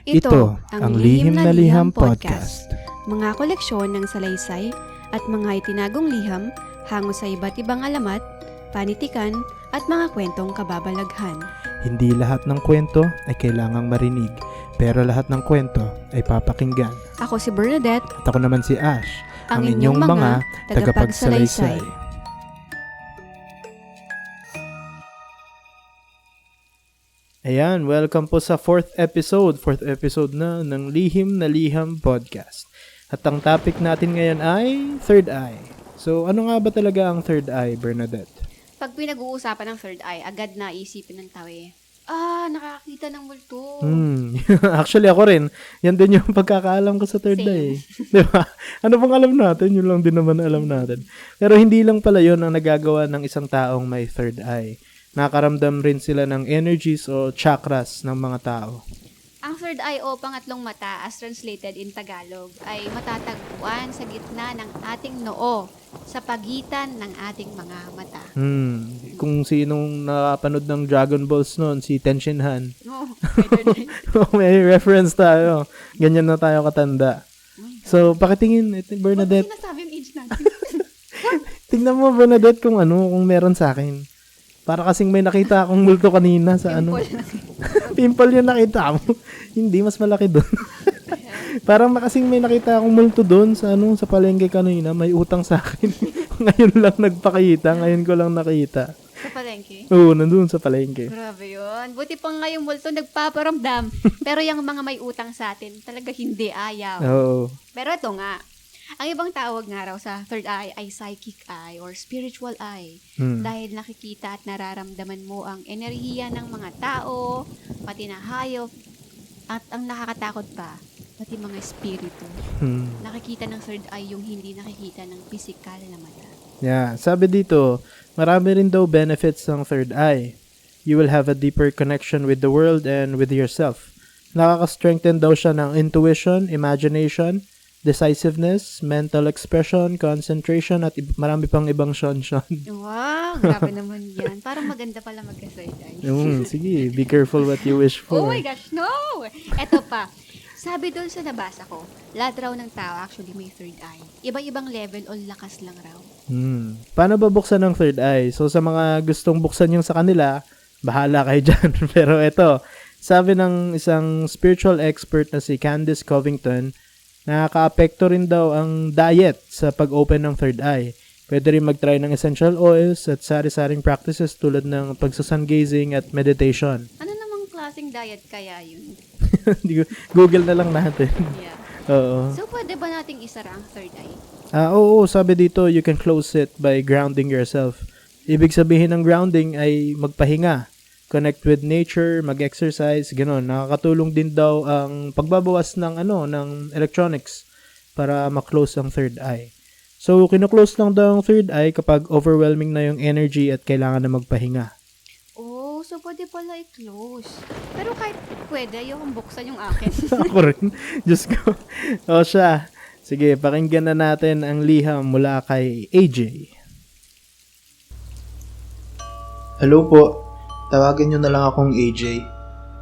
Ito ang Lihim na Liham Podcast. Mga koleksyon ng salaysay at mga itinagong liham hango sa iba't ibang alamat, panitikan at mga kwentong kababalaghan. Hindi lahat ng kwento ay kailangang marinig, pero lahat ng kwento ay papakinggan. Ako si Bernadette, At ako naman si Ash, ang inyong mga tagapagsalaysay. Ayan, welcome po sa fourth episode na ng Lihim na Liham Podcast. At ang topic natin ngayon ay Third Eye. So, ano nga ba talaga ang Third Eye, Bernadette? Pag pinag-uusapan ng third eye, agad na isipin ng tao nakakita ng multo. Actually, ako rin. Yan din yung pagkakaalam ko sa Third Eye. Di ba? Ano bang alam natin? Yun lang din naman alam natin. Pero hindi lang pala yun ang nagagawa ng isang taong may Third Eye. Nakaramdam rin sila ng energies o chakras ng mga tao. Ang third eye o pangatlong mata as translated in Tagalog ay matatagpuan sa gitna ng ating noo sa pagitan ng ating mga mata. Kung sinong nakapanood ng Dragon Balls noon, si Tenshin Han. May reference tayo. Ganyan na tayo katanda. So, pakitingin, Bernadette. Bakit sinasabi yung age natin? Tingnan mo, Bernadette, kung meron sa akin. Para kasing may nakita akong multo kanina sa Pimple yung nakita mo. Hindi, mas malaki doon. Parang kasing may nakita akong multo doon sa sa palengke kanina. May utang sa akin. Ngayon lang nagpakita. Ngayon ko lang nakita. Sa palengke? Oo, nandun sa palengke. Grabe yun. Buti pa nga yung multo nagpaparamdam. Pero yung mga may utang sa atin, talaga hindi ayaw. Oo. Pero ito nga. Ang ibang tawag nga raw sa third eye ay psychic eye or spiritual eye. Dahil nakikita at nararamdaman mo ang enerhiya ng mga tao, pati na hayop, at ang nakakatakot pa, pati mga espiritu. Nakikita ng third eye yung hindi nakikita ng physical na mata. Yeah, sabi dito, marami rin daw benefits ng third eye. You will have a deeper connection with the world and with yourself. Nakaka-strengthen daw siya ng intuition, imagination, decisiveness, mental expression, concentration, at marami pang ibang shon-shon. Wow, grabe naman yan. Parang maganda pala magka-third eye. Sige, be careful what you wish for. Oh my gosh, no! Eto pa, sabi doon sa nabasa ko, lahat raw ng tao actually may third eye. Iba-ibang level o lakas lang raw. Paano ba buksan ng third eye? So sa mga gustong buksan yung sa kanila, bahala kayo dyan. Pero eto, sabi ng isang spiritual expert na si Candice Covington, nakaka-apekto rin daw ang diet sa pag-open ng third eye. Pwede rin mag-try ng essential oils at sari-saring practices tulad ng pagsa-sun gazing at meditation. Ano namang klaseng diet kaya yun? Google na lang natin. Yeah. Oo. So, pwede ba nating isara ang third eye? Oo, sabi dito, you can close it by grounding yourself. Ibig sabihin ng grounding ay magpahinga, connect with nature, mag-exercise, gano'n. Nakakatulong din daw ang pagbabawas ng ng electronics para ma-close ang third eye. So, kino-close lang daw ang third eye kapag overwhelming na yung energy at kailangan na magpahinga. Oh, so pwede pala i-close. Pero kahit pwede, ayokong buksan yung akin. Ako rin. Diyos ko. O siya. Sige, pakinggan na natin ang liham mula kay AJ. Hello po. Tawagin nyo na lang akong AJ.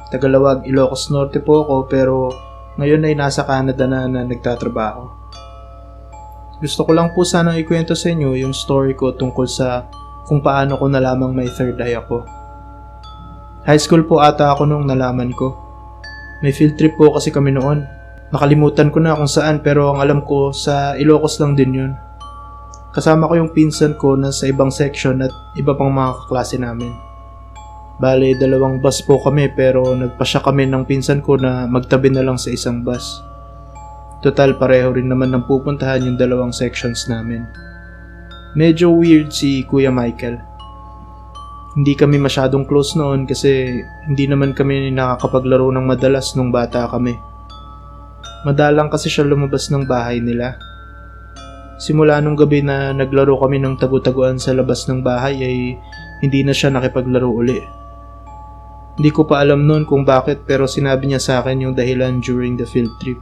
Tagalawag, Ilocos Norte po ako pero ngayon ay nasa Canada na nagtatrabaho. Gusto ko lang po sanang ikwento sa inyo yung story ko tungkol sa kung paano ko nalamang may third eye ako. High school po ata ako nung nalaman ko. May field trip po kasi kami noon. Nakalimutan ko na kung saan pero ang alam ko sa Ilocos lang din yun. Kasama ko yung pinsan ko na sa ibang section at iba pang mga kaklase namin. Bale, 2 bus po kami pero nagpasya kami ng pinsan ko na magtabi na lang sa isang bus. Total, pareho rin naman ng pupuntahan yung 2 sections namin. Medyo weird si Kuya Michael. Hindi kami masyadong close noon kasi hindi naman kami nakakapaglaro ng madalas nung bata kami. Madalang kasi siya lumabas ng bahay nila. Simula nung gabi na naglaro kami ng tagu-taguan sa labas ng bahay ay hindi na siya nakipaglaro uli. Hindi ko pa alam noon kung bakit pero sinabi niya sa akin yung dahilan during the field trip.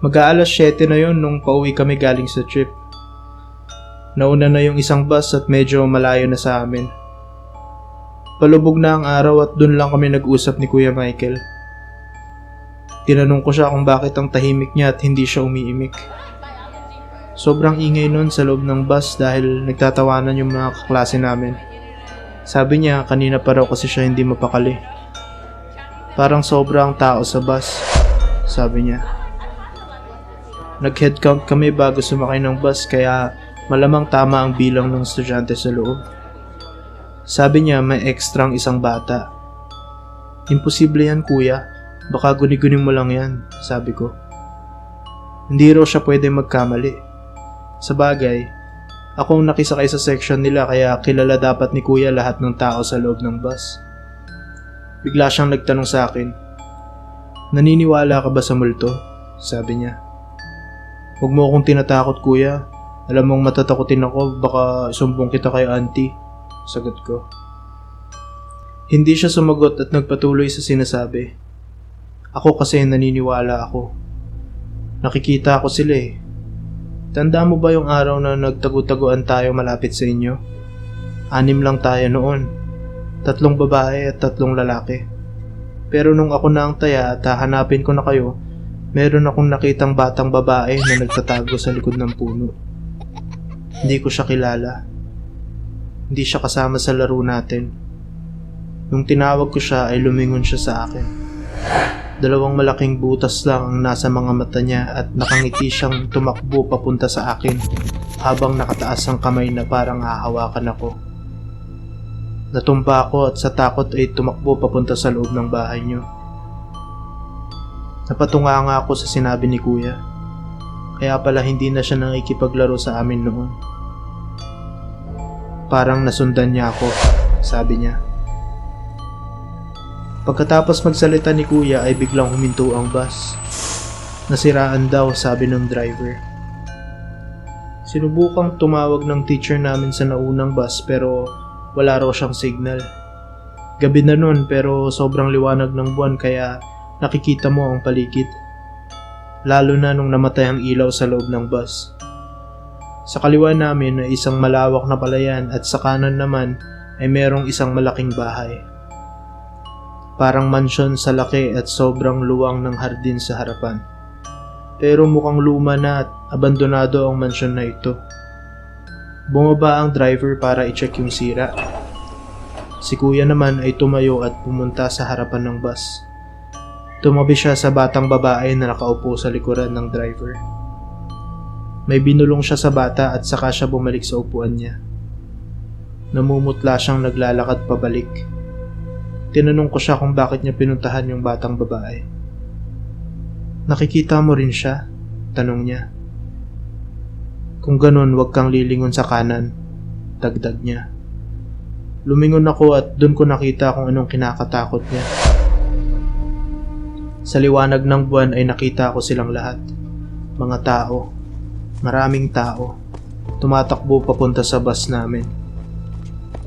Mag-aalas 7 na yon nung pauwi kami galing sa trip. Nauna na yung isang bus at medyo malayo na sa amin. Palubog na ang araw at dun lang kami nag-usap ni Kuya Michael. Tinanong ko siya kung bakit ang tahimik niya at hindi siya umiimik. Sobrang ingay nun sa loob ng bus dahil nagtatawanan yung mga kaklase namin. Sabi niya kanina pa raw kasi siya hindi mapakali. Parang sobrang tao sa bus, sabi niya. Nag-head count kami bago sumakay ng bus kaya malamang tama ang bilang ng estudyante sa loob. Sabi niya may ekstrang isang bata. Imposible yan kuya, baka guni-guning mo lang yan, sabi ko. Hindi raw siya pwede magkamali. Sa bagay, ako ang nakisakay sa section nila kaya kilala dapat ni kuya lahat ng tao sa loob ng bus. Bigla siyang nagtanong sa akin, naniniwala ka ba sa multo? Sabi niya. Huwag mo akong tinatakot kuya, alam mong matatakotin ako, baka isumbong kita kay auntie, sagot ko. Hindi siya sumagot at nagpatuloy sa sinasabi. Ako kasi naniniwala ako. Nakikita ko sila eh. Tanda mo ba yung araw na nagtago-taguan tayo malapit sa inyo? 6 lang tayo noon. 3 babae at 3 lalaki. Pero nung ako na ang taya at hahanapin ko na kayo, meron akong nakitang batang babae na nagtatago sa likod ng puno. Hindi ko siya kilala. Hindi siya kasama sa laro natin. Nung tinawag ko siya ay lumingon siya sa akin. 2 malaking butas lang ang nasa mga mata niya at nakangiti siyang tumakbo papunta sa akin habang nakataas ang kamay na parang hahawakan ako. Natumba ako at sa takot ay tumakbo papunta sa loob ng bahay niyo. Napatunga nga ako sa sinabi ni kuya. Kaya pala hindi na siya nakikipaglaro sa amin noon. Parang nasundan niya ako, sabi niya. Pagkatapos magsalita ni kuya ay biglang huminto ang bus. Nasiraan daw, sabi ng driver. Sinubukang tumawag ng teacher namin sa naunang bus pero wala raw siyang signal. Gabi na nun pero sobrang liwanag ng buwan kaya nakikita mo ang paligid. Lalo na nung namatay ang ilaw sa loob ng bus. Sa kaliwa namin ay isang malawak na palayan at sa kanan naman ay merong isang malaking bahay. Parang mansyon sa laki at sobrang luwang ng hardin sa harapan. Pero mukhang luma na at abandonado ang mansyon na ito. Bumaba ang driver para i-check yung sira. Si kuya naman ay tumayo at pumunta sa harapan ng bus. Tumabi siya sa batang babae na nakaupo sa likuran ng driver. May binulong siya sa bata at saka siya bumalik sa upuan niya. Namumutla siyang naglalakad pabalik. Tinanong ko siya kung bakit niya pinuntahan yung batang babae. Nakikita mo rin siya? Tanong niya. Kung ganun, huwag kang lilingon sa kanan. Dagdag niya. Lumingon ako at doon ko nakita kung anong kinakatakot niya. Sa liwanag ng buwan ay nakita ko silang lahat. Mga tao. Maraming tao. Tumatakbo papunta sa bus namin.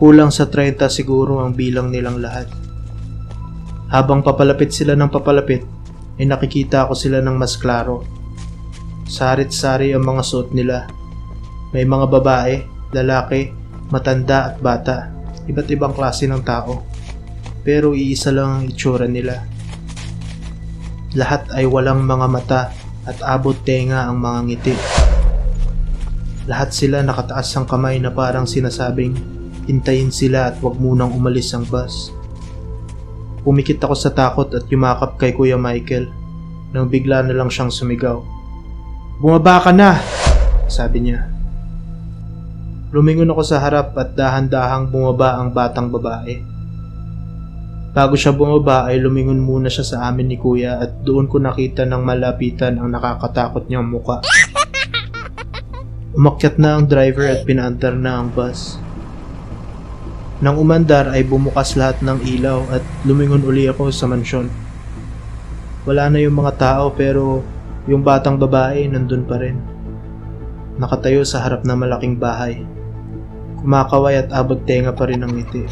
Kulang sa 30 siguro ang bilang nilang lahat. Habang papalapit sila ng papalapit, ay nakikita ko sila ng mas klaro. Sarit-sari ang mga suot nila. May mga babae, lalaki, matanda at bata. Iba't ibang klase ng tao. Pero iisa lang ang itsura nila. Lahat ay walang mga mata at abot tenga ang mga ngiti. Lahat sila nakataas ang kamay na parang sinasabing, hintayin sila at wag munang umalis ang bus. Pumikit ako sa takot at yumakap kay Kuya Michael nang bigla na lang siyang sumigaw. Bumaba ka na! Sabi niya. Lumingon ako sa harap at dahan-dahang bumaba ang batang babae. Bago siya bumaba ay lumingon muna siya sa amin ni Kuya at doon ko nakita ng malapitan ang nakakatakot niyang muka. Umakyat na ang driver at pinaandar na ang bus. Nang umandar ay bumukas lahat ng ilaw at lumingon uli ako sa mansyon. Wala na yung mga tao pero yung batang babae nandun pa rin. Nakatayo sa harap ng malaking bahay. Kumakaway at abot tenga pa rin ang ngiti.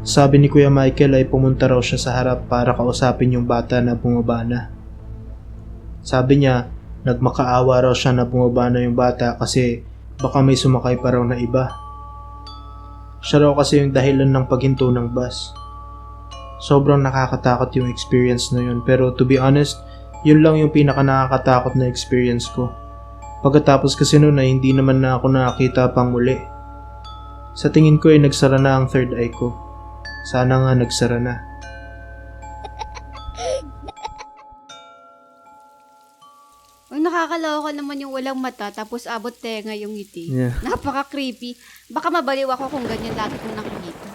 Sabi ni Kuya Michael ay pumunta raw siya sa harap para kausapin yung bata na bumaba na. Sabi niya, nagmakaawa raw siya na bumaba na yung bata kasi baka may sumakay pa raw na iba. Siya raw kasi yung dahilan ng paghinto ng bus. Sobrang nakakatakot yung experience na yun. Pero to be honest, yun lang yung pinaka nakakatakot na experience ko. Pagkatapos kasi nun ay hindi naman na ako nakakita pang muli. Sa tingin ko ay nagsara na ang third eye ko. Sana nga nagsara na. Uy, nakakaloka naman yung walang mata tapos abot tenga yung ngiti. Yeah. Napaka-creepy. Baka mabaliw ako kung ganyan lagi kong nakikita.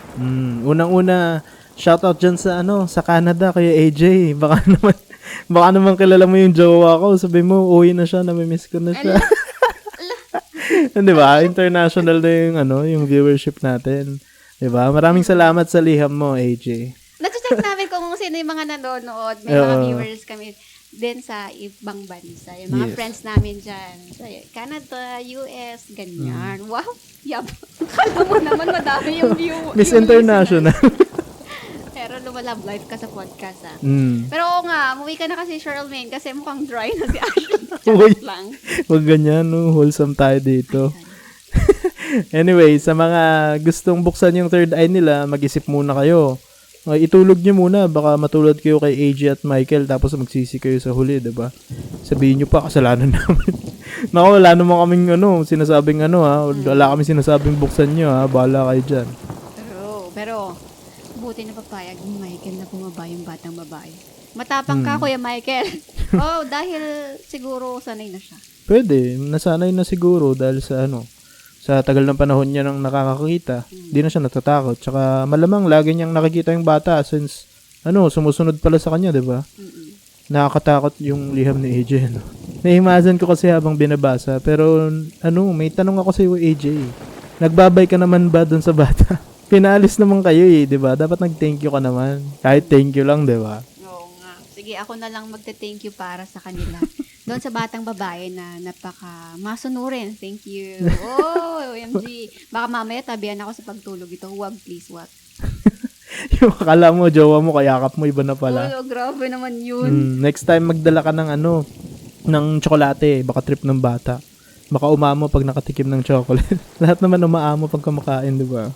Unang-una, shoutout dyan sa Canada, kaya AJ. Baka naman kilala mo yung jowa ko. Sabi mo, uwi na siya, namimiss ko na siya. Di ba? International na yung viewership natin. Di ba? Maraming salamat sa liham mo, AJ. Nag-check namin kung sino yung mga nanonood. May mga viewers kami din sa ibang bansa. Yung mga friends namin dyan. Sa Canada, US, ganyan. Wow! Yab. Kala mo naman madami yung view. Miss yung International. Pero lumalab live ka sa podcast, ah. Mm. Pero oo nga, umuwi ka na kasi, Charlemagne, kasi mukhang dry na si Ashley. Uy. Charot lang. Huwag ganyan, no? Wholesome tayo dito. Anyway, sa mga gustong buksan yung third eye nila, mag-isip muna kayo. Itulog nyo muna, baka matulad kayo kay AJ at Michael, tapos magsisi kayo sa huli, diba? Sabihin nyo pa, kasalanan namin. Naku, wala naman kaming sinasabing wala kaming sinasabing buksan nyo, ha? Bahala kayo dyan. Pero, buti na papayag ni Michael na bumaba yung batang babae. Matapang ka, Kuya Michael. Dahil siguro sanay na siya. Pwede, nasanay na siguro dahil sa tagal ng panahon niya nang nakakakita, di na siya natatakot. Tsaka malamang lagi niyang nakikita yung bata since sumusunod pala sa kanya, 'di ba? Nakakatakot yung liham ni AJ, Na-imagine ko kasi habang binabasa, pero may tanong ako sa iyo, AJ. Nagbabay ka naman ba doon sa bata? Pinaalis naman kayo 'di ba? Dapat nag-thank you ka naman. Kahit thank you lang, 'di ba? Oo nga. Sige, ako na lang magte-thank you para sa kanila. Doon sa batang babae na masunurin. Thank you. OMG. Baka mamaya tabihan ako sa pagtulog ito. Huwag, please, wag. Yung akala mo, jowa mo, kayakap mo, iba na pala. Grabe naman yun. Next time, magdala ka ng tsokolate. Baka trip ng bata. Baka umamo pag nakatikim ng chocolate. Lahat naman umaamo pag kumakain, di ba?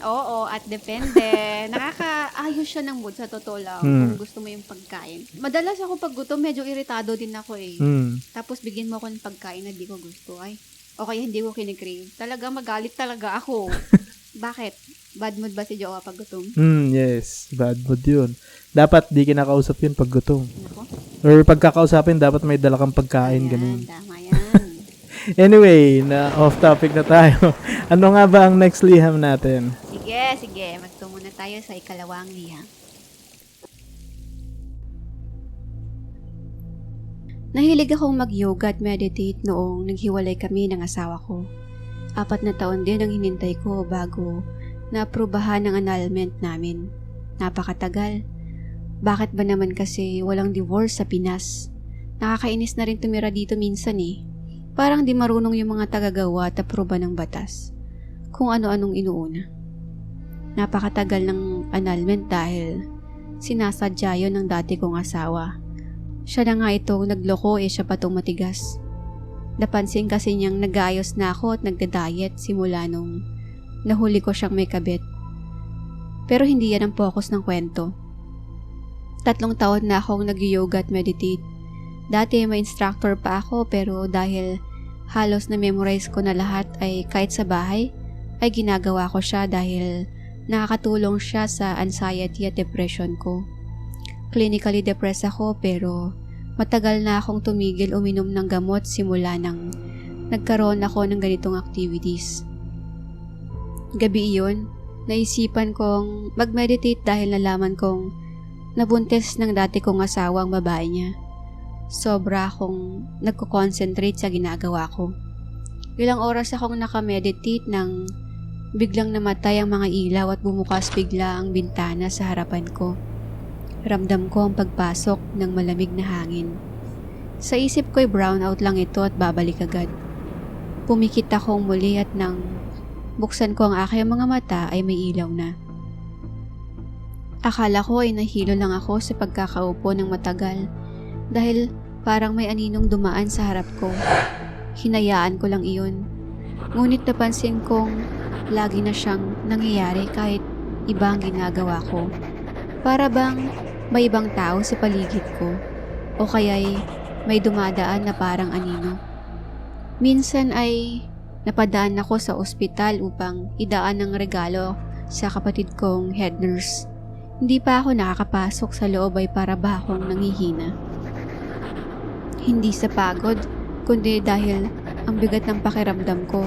Oo, at depende. Nakakaayos siya ng mood sa totoo lang kung gusto mo yung pagkain. Madalas ako pag gutom, medyo iritado din ako eh. Tapos bigyan mo ako ng pagkain na di ko gusto. O kaya hindi ko kinikrave. Talaga magalit talaga ako. Bakit? Bad mood ba si Jowa pag gutom? Yes. Bad mood yun. Dapat di kinakausap yun pag gutom. Ako? Or pagkakausapin, dapat may dala kang pagkain. Ganun. Tama yan. Anyway, off topic na tayo. Ano nga ba ang next liham natin? Sige. Magtungo na tayo sa ikalawang liham. Nahilig akong mag-yoga at meditate noong naghiwalay kami ng asawa ko. 4 na taon din ang hinintay ko bago naaprubahan ang annulment namin. Napakatagal. Bakit ba naman kasi walang divorce sa Pinas? Nakakainis na rin tumira dito minsan eh. Parang di marunong yung mga tagagawa at apruba ng batas. Kung ano-anong inuuna. Napakatagal ng annulment dahil sinasadya yun ng dati kong asawa. Siya na nga itong nagloko siya pa tong matigas. Napansin kasi niyang nag-aayos na ako at nagda-diet simula nung nahuli ko siyang may kabit. Pero hindi yan ang focus ng kwento. 3 taon na akong nag-yoga at meditate. Dati may instructor pa ako pero dahil halos na-memorize ko na lahat ay kahit sa bahay ay ginagawa ko siya dahil nakakatulong siya sa anxiety at depression ko. Clinically depressed ako pero matagal na akong tumigil uminom ng gamot simula nang nagkaroon ako ng ganitong activities. Gabi iyon, naisipan kong mag-meditate dahil nalaman kong nabuntis ng dati kong asawa ang babae niya. Sobra akong nagko-concentrate sa ginagawa ko. Ilang oras akong nakameditate nang biglang namatay ang mga ilaw at bumukas bigla ang bintana sa harapan ko. Ramdam ko ang pagpasok ng malamig na hangin. Sa isip ko'y brownout lang ito at babalik agad. Pumikit akong muli at nang buksan ko ang aking mga mata ay may ilaw na. Akala ko ay nahilo lang ako sa pagkakaupo ng matagal dahil parang may aninong dumaan sa harap ko. Hinayaan ko lang iyon. Ngunit napansin kong lagi na siyang nangyayari kahit iba ang ginagawa ko. Para bang may ibang tao sa paligid ko o kaya'y may dumadaan na parang anino. Minsan ay napadaan ako sa ospital upang idaan ng regalo sa kapatid kong head nurse. Hindi pa ako nakakapasok sa loob ay para ba akong nanghihina. Hindi sa pagod, kundi dahil ang bigat ng pakiramdam ko.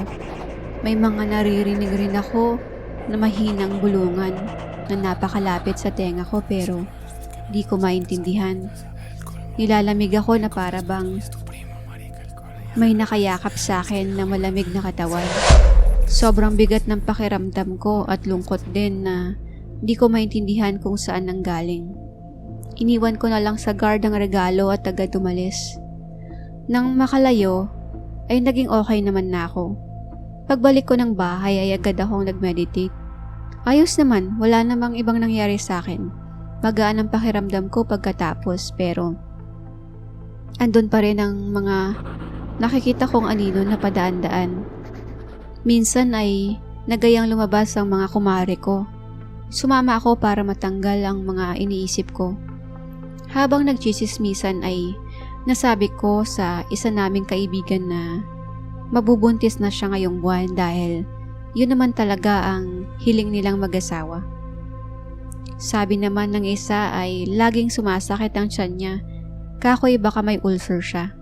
May mga naririnig rin ako na mahinang bulungan na napakalapit sa tenga ko pero di ko maintindihan. Nilalamig ako na para bang may nakayakap sa akin na malamig na katawan. Sobrang bigat ng pakiramdam ko at lungkot din na di ko maintindihan kung saan nanggaling. Iniwan ko na lang sa guard ang regalo at agad umalis. Nang makalayo, ay naging okay naman na ako. Pagbalik ko ng bahay ay agad akong nag-meditate. Ayos naman, wala namang ibang nangyari sa akin. Magaan ang pakiramdam ko pagkatapos pero andun pa rin ang mga nakikita kong anino na padaan-daan. Minsan ay nagayang lumabas ang mga kumare ko. Sumama ako para matanggal ang mga iniisip ko. Habang nagchisismisan ay nasabi ko sa isa naming kaibigan na mabubuntis na siya ngayong buwan dahil yun naman talaga ang hiling nilang mag-asawa. Sabi naman ng isa ay laging sumasakit ang tiyan niya, kakoy baka may ulcer siya.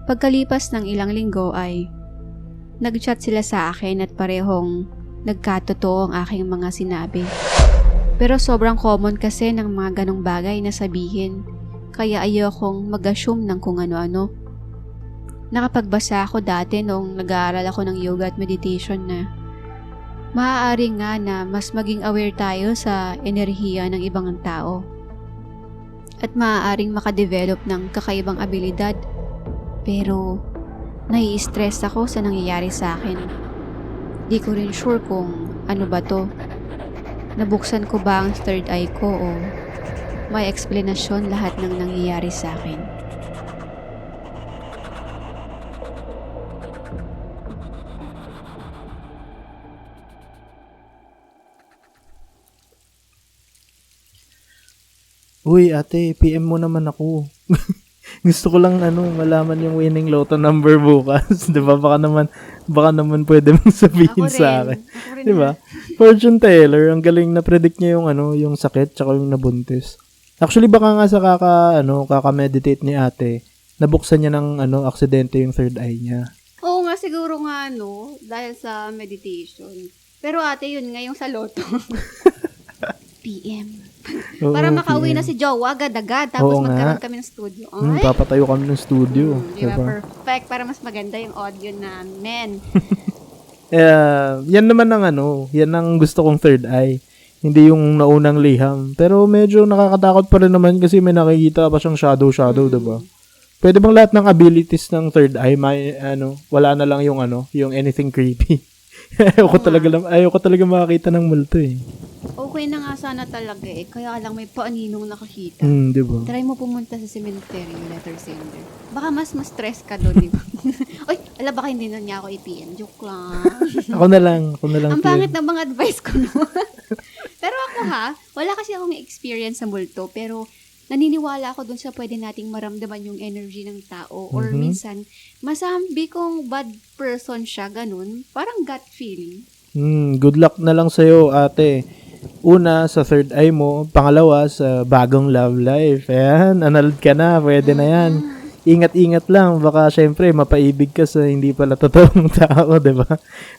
Pagkalipas ng ilang linggo ay nag-chat sila sa akin at parehong nagkatotoo ang aking mga sinabi. Pero sobrang common kasi ng mga ganong bagay na sabihin, kaya ayokong mag-assume ng kung ano-ano. Nakapagbasa ako dati noong nag-aaral ako ng yoga at meditation na maaari nga na mas maging aware tayo sa enerhiya ng ibang tao at maaaring makadevelop ng kakaibang abilidad. Pero nai-stress ako sa nangyayari sa akin. Di ko rin sure kung ano ba to. Nabuksan ko ba ang third eye ko o may eksplanasyon lahat ng nangyayari sa akin. Uy, ate, PM mo naman ako. Gusto ko lang malaman yung winning lotto number bukas. 'Di ba? Baka naman pwede mong sabihin sa akin. 'Di ba? Fortune teller, ang galing na predict niya yung sakit tsaka yung nabuntis. Actually baka nga sa kaka-meditate ni ate, nabuksan niya ng aksidente yung third eye niya. Oo nga, siguro nga dahil sa meditation. Pero ate, yun nga yung sa loto. PM. Oo, Para makauwi PM. na si Jowa agad-agad. Tapos Oo nga. magkaroon kami ng studio. Ay! Papatayo kami ng studio. Di ba? Perfect. Para mas maganda yung audio namin. Yan naman yan ang gusto kong third eye. Hindi yung naunang liham. Pero medyo nakakatakot pa rin naman kasi may nakikita pa siyang shadow, diba? Pwede bang lahat ng abilities ng third eye wala na lang yung anything creepy. ayoko talaga makakita ng multo eh. Okay na nga sana talaga eh. Kaya lang may paaninong nakakita. Diba? Try mo pumunta sa cemetery, letter sender. Baka mas stress ka doon, di ba? Uy, baka hindi na niya ako i-PM. Joke lang. Ako na lang. Ang pangit ng mga advice ko, no? Pero ako wala kasi akong experience sa multo. Pero naniniwala ako dun sa pwede nating maramdaman yung energy ng tao. Or minsan, masabi kong bad person siya, ganun. Parang gut feeling. Good luck na lang sa'yo, ate. Una, sa third eye mo. Pangalawa, sa bagong love life. Ayan, annulled ka na. Pwede na yan. Ingat-ingat lang. Baka, syempre, mapaibig ka sa hindi pala totoong tao, diba?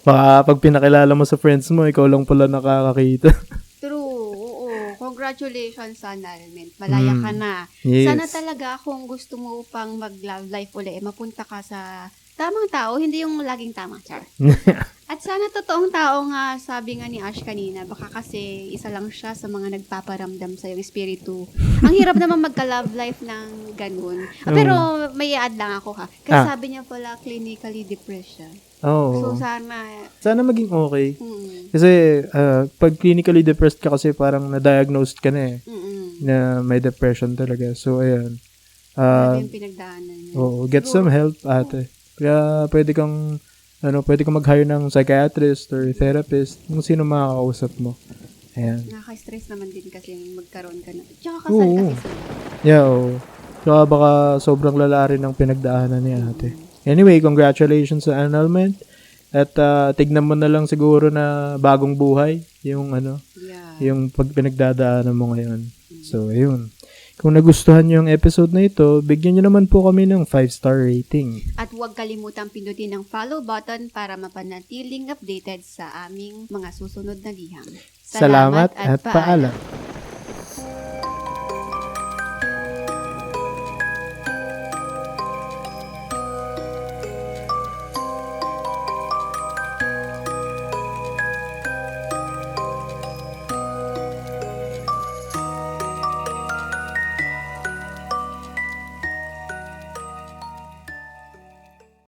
Baka, pag pinakilala mo sa friends mo, ikaw lang pala nakakakita. True, oo. Congratulations sa annulment. Malaya ka na. Yes. Sana talaga kung gusto mo pang mag-love life uli, mapunta ka sa tamang tao, hindi yung laging tama, char. At sana totoong tao nga, sabi nga ni Ash kanina, baka kasi isa lang siya sa mga nagpaparamdam sa yung espiritu. Ang hirap naman magka-love life ng ganun. Pero may i-add lang ako Kasi sabi niya pala clinically depressed siya. Oo. So sana maging okay. Kasi pag clinically depressed ka kasi parang na-diagnosed ka na na may depression talaga. So ayan. Sabi yung pinagdaanan niya. Oo, get some help, ate. Kaya pwede kang mag-hire ng psychiatrist or therapist, kung sino makakausap mo. Ayan. Nakaka-stress naman din kasi magkaroon ka na. Tsaka kasal Oo. kasi sila. Yeah, oo. Tsaka baka sobrang lala rin ng pinagdaanan ni ate. Anyway, congratulations sa annulment. At tignan mo na lang siguro na bagong buhay yung Yeah. yung pag pinagdadaanan mo ngayon. So, ayun. Kung nagustuhan nyo yung episode na ito, bigyan nyo naman po kami ng 5-star rating. At huwag kalimutang pindutin ang follow button para mapanatiling updated sa aming mga susunod na liham. Salamat at paalam.